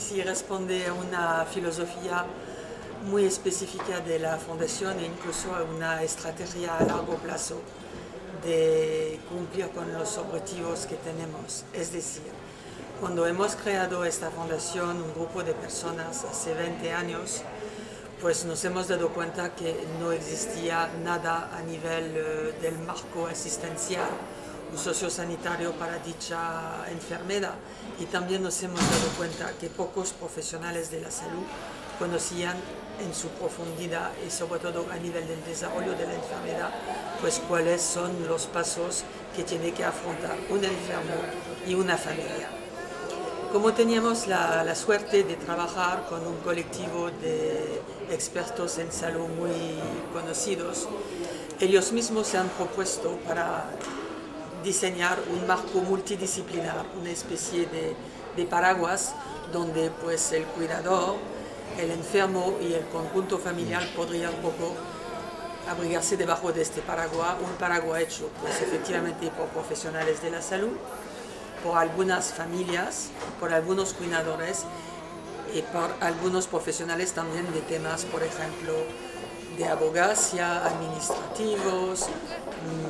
sí, responde a una filosofía muy específica de la Fundación e incluso a una estrategia a largo plazo de cumplir con los objetivos que tenemos. Es decir, cuando hemos creado esta fundación, un grupo de personas hace 20 años, pues nos hemos dado cuenta que no existía nada a nivel del marco asistencial o sociosanitario para dicha enfermedad, y también nos hemos dado cuenta que pocos profesionales de la salud conocían en su profundidad y sobre todo a nivel del desarrollo de la enfermedad, pues cuáles son los pasos que tiene que afrontar un enfermo y una familia. Como teníamos la suerte de trabajar con un colectivo de expertos en salud muy conocidos, ellos mismos se han propuesto para diseñar un marco multidisciplinar, una especie de paraguas donde pues el cuidador, el enfermo y el conjunto familiar podrían un poco abrigarse debajo de este paraguas, un paraguas hecho pues efectivamente por profesionales de la salud, por algunas familias, por algunos cuidadores y por algunos profesionales también de temas, por ejemplo, de abogacía, administrativos,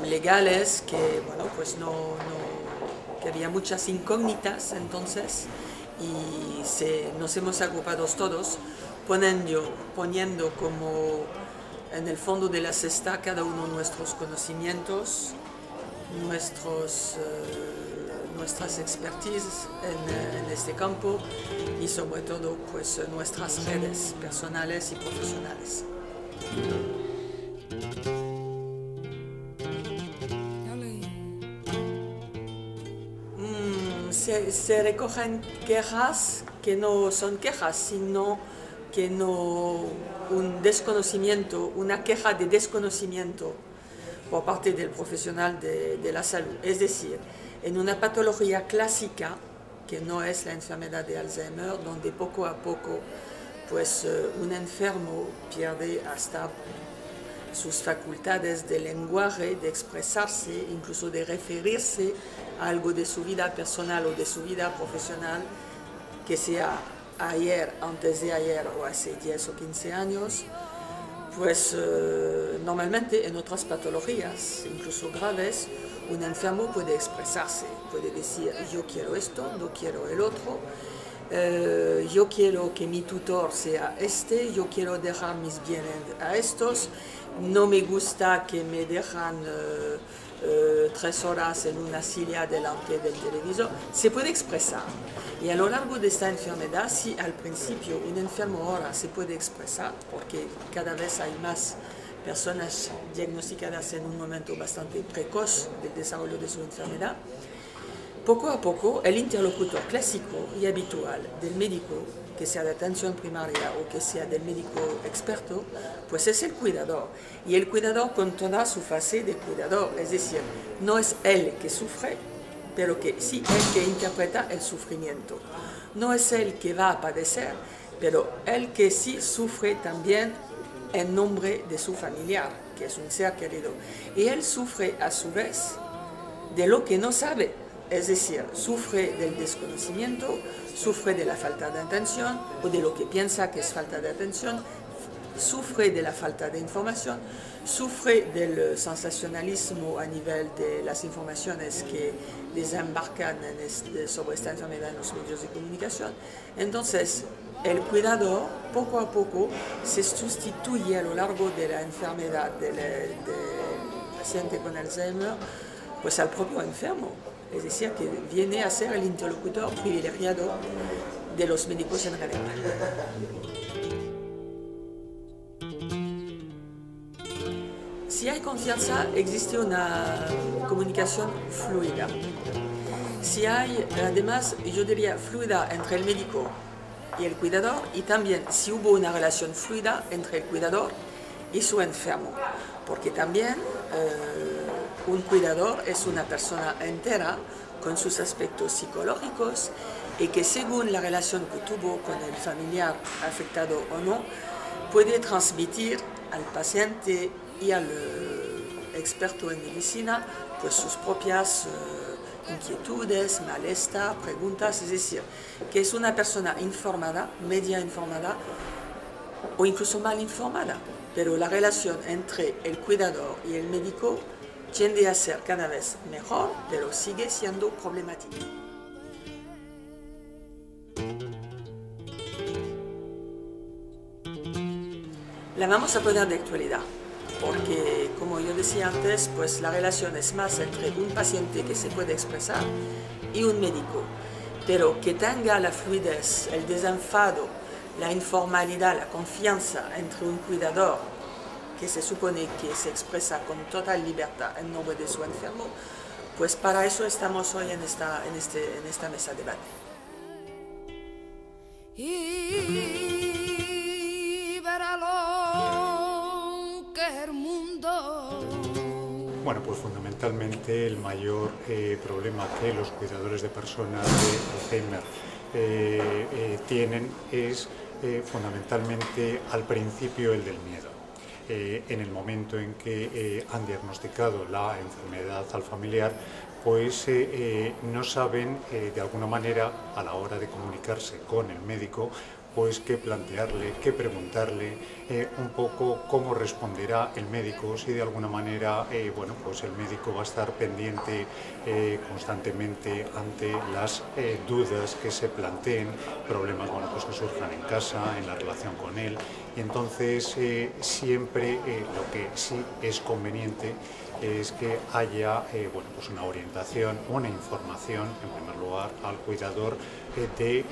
legales, que bueno, pues que había muchas incógnitas entonces, y nos hemos agrupado todos poniendo como en el fondo de la cesta cada uno nuestros conocimientos, nuestras expertise en este campo y sobre todo pues nuestras redes personales y profesionales. Se recogen quejas que no son quejas, sino que un desconocimiento, una queja de desconocimiento por parte del profesional de la salud. Es decir, en una patología clásica, que no es la enfermedad de Alzheimer, donde poco a poco pues, un enfermo pierde hasta sus facultades de lenguaje, de expresarse, incluso de referirse a algo de su vida personal o de su vida profesional, que sea ayer, antes de ayer o hace 10 o 15 años, pues normalmente en otras patologías, incluso graves, un enfermo puede expresarse, puede decir yo quiero esto, no quiero el otro, yo quiero que mi tutor sea este, yo quiero dejar mis bienes a estos, no me gusta que me dejan 3 horas en una silla delante del televisor. Se puede expresar. Y a lo largo de esta enfermedad, si al principio un enfermo ahora se puede expresar, porque cada vez hay más personas diagnosticadas en un momento bastante precoz del desarrollo de su enfermedad, poco a poco el interlocutor clásico y habitual del médico, que sea de atención primaria o que sea del médico experto, pues es el cuidador. Y el cuidador con toda su fase de cuidador, es decir, no es él que sufre, pero que sí él que interpreta el sufrimiento. No es él que va a padecer, pero él que sí sufre también en nombre de su familiar, que es un ser querido. Y él sufre a su vez de lo que no sabe, es decir, sufre del desconocimiento, sufre de la falta de atención o de lo que piensa que es falta de atención, sufre de la falta de información, sufre del sensacionalismo a nivel de las informaciones que desembarcan sobre esta enfermedad en los medios de comunicación. Entonces, el cuidador poco a poco se sustituye a lo largo de la enfermedad del paciente con Alzheimer pues al propio enfermo. Es decir, que viene a ser el interlocutor privilegiado de los médicos en general. Si hay confianza, existe una comunicación fluida. Si hay, además, yo diría, fluida entre el médico y el cuidador, y también si hubo una relación fluida entre el cuidador y su enfermo, porque también un cuidador es una persona entera con sus aspectos psicológicos y que según la relación que tuvo con el familiar afectado o no, puede transmitir al paciente y al experto en medicina pues sus propias inquietudes, malestar, preguntas, es decir, que es una persona informada, media informada o incluso mal informada, pero la relación entre el cuidador y el médico tiende a ser cada vez mejor, pero sigue siendo problemática. La vamos a poner de actualidad, porque como yo decía antes, pues la relación es más entre un paciente que se puede expresar y un médico, pero que tenga la fluidez, el desenfado, la informalidad, la confianza entre un cuidador que se supone que se expresa con total libertad en nombre de su enfermo, pues para eso estamos hoy en esta mesa de debate. Bueno, pues fundamentalmente el mayor problema que los cuidadores de personas de Alzheimer tienen es fundamentalmente al principio el del miedo. En el momento en que han diagnosticado la enfermedad al familiar, pues no saben de alguna manera a la hora de comunicarse con el médico pues qué plantearle, qué preguntarle, un poco cómo responderá el médico, si de alguna manera bueno, pues el médico va a estar pendiente constantemente ante las dudas que se planteen, problemas bueno, pues que surjan en casa, en la relación con él, y entonces siempre lo que sí es conveniente es que haya bueno, pues una orientación, una información, en primer lugar, al cuidador de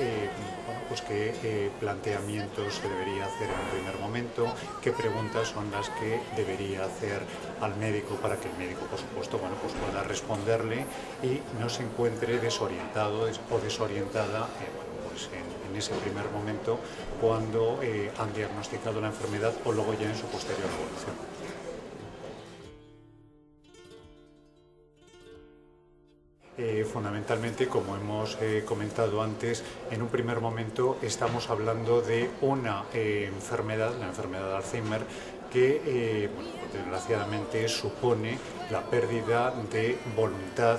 bueno, pues qué planteamientos se debería hacer en un primer momento, qué preguntas son las que debería hacer al médico para que el médico, por supuesto, bueno, pues pueda responderle y no se encuentre desorientado o desorientada bueno, pues en ese primer momento cuando han diagnosticado la enfermedad o luego ya en su posterior evolución. Fundamentalmente, como hemos comentado antes, en un primer momento estamos hablando de una enfermedad, la enfermedad de Alzheimer, que bueno, desgraciadamente supone la pérdida de voluntad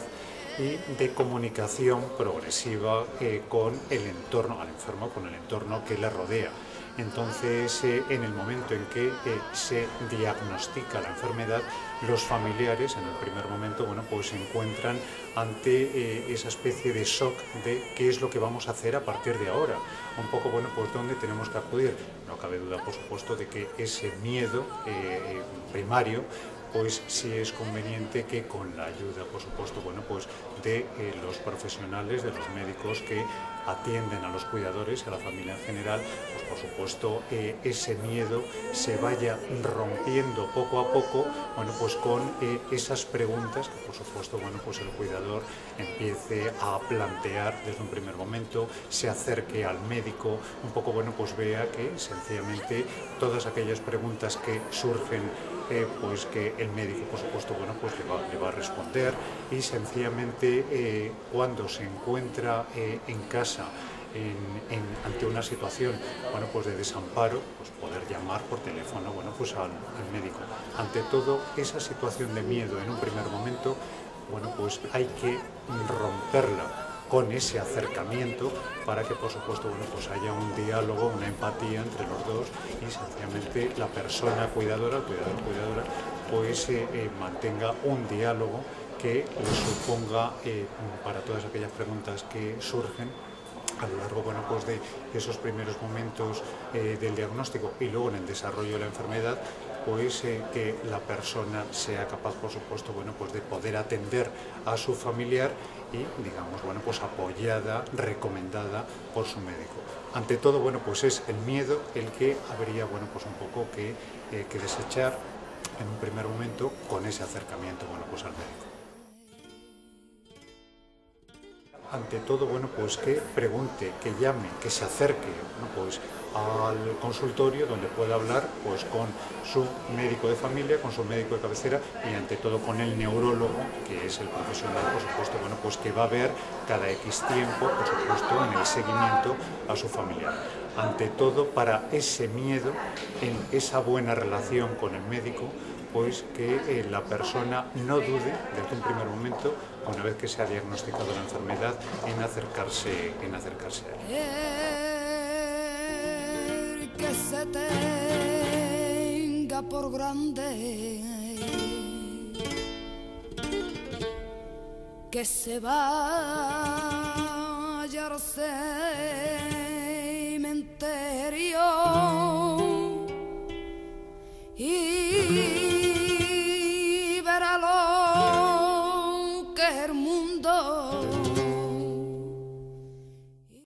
y de comunicación progresiva con el entorno, al enfermo, con el entorno que le rodea. Entonces, en el momento en que se diagnostica la enfermedad, los familiares, en el primer momento, bueno, pues se encuentran ante esa especie de shock de qué es lo que vamos a hacer a partir de ahora. Un poco, bueno, pues dónde tenemos que acudir. No cabe duda, por supuesto, de que ese miedo primario, pues sí es conveniente que con la ayuda, por supuesto, bueno, pues de los profesionales, de los médicos que atienden a los cuidadores y a la familia en general, pues por supuesto ese miedo se vaya rompiendo poco a poco, bueno, pues con esas preguntas que por supuesto, bueno, pues el cuidador empiece a plantear desde un primer momento, se acerque al médico, un poco, bueno, pues vea que sencillamente todas aquellas preguntas que surgen pues que el médico, por supuesto, bueno, pues le va a responder y sencillamente cuando se encuentra en casa ante una situación, bueno, pues de desamparo, pues poder llamar por teléfono, bueno, pues al médico. Ante todo, esa situación de miedo en un primer momento, bueno, pues hay que romperla con ese acercamiento para que, por supuesto, bueno, pues haya un diálogo, una empatía entre los dos y sencillamente la persona cuidadora, el cuidador, cuidadora, pues mantenga un diálogo que le suponga para todas aquellas preguntas que surgen a lo largo, bueno, pues de esos primeros momentos del diagnóstico y luego en el desarrollo de la enfermedad, pues que la persona sea capaz, por supuesto, bueno, pues de poder atender a su familiar y, digamos, bueno, pues apoyada, recomendada por su médico. Ante todo, bueno, pues es el miedo el que habría, bueno, pues un poco que desechar en un primer momento con ese acercamiento, bueno, pues al médico. Ante todo, bueno, pues que pregunte, que llame, que se acerque, ¿no? Pues al consultorio donde pueda hablar pues con su médico de familia, con su médico de cabecera y ante todo con el neurólogo, que es el profesional, por supuesto, bueno, pues que va a ver cada X tiempo, por supuesto, en el seguimiento a su familiar. Ante todo, para ese miedo, en esa buena relación con el médico, pues que la persona no dude desde un primer momento, una vez que se ha diagnosticado la enfermedad, en acercarse a ella. Que se tenga por grande, que se vaya a